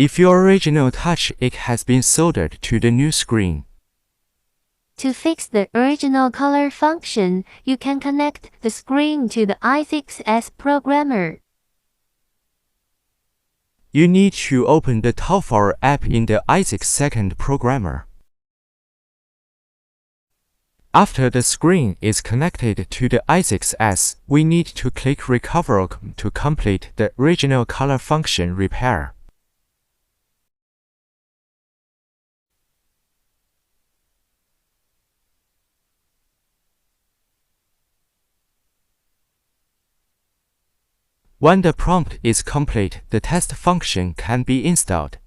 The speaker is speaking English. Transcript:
If your original touch ink has been soldered to the new screen. To fix the original color function, you can connect the screen to the i2c programmer. You need to open the Taofar app in the i2c second programmer. After the screen is connected to the i2c, we need to click hyranger-com to complete the original color function repair. When the prompt is complete, the test function can be installed.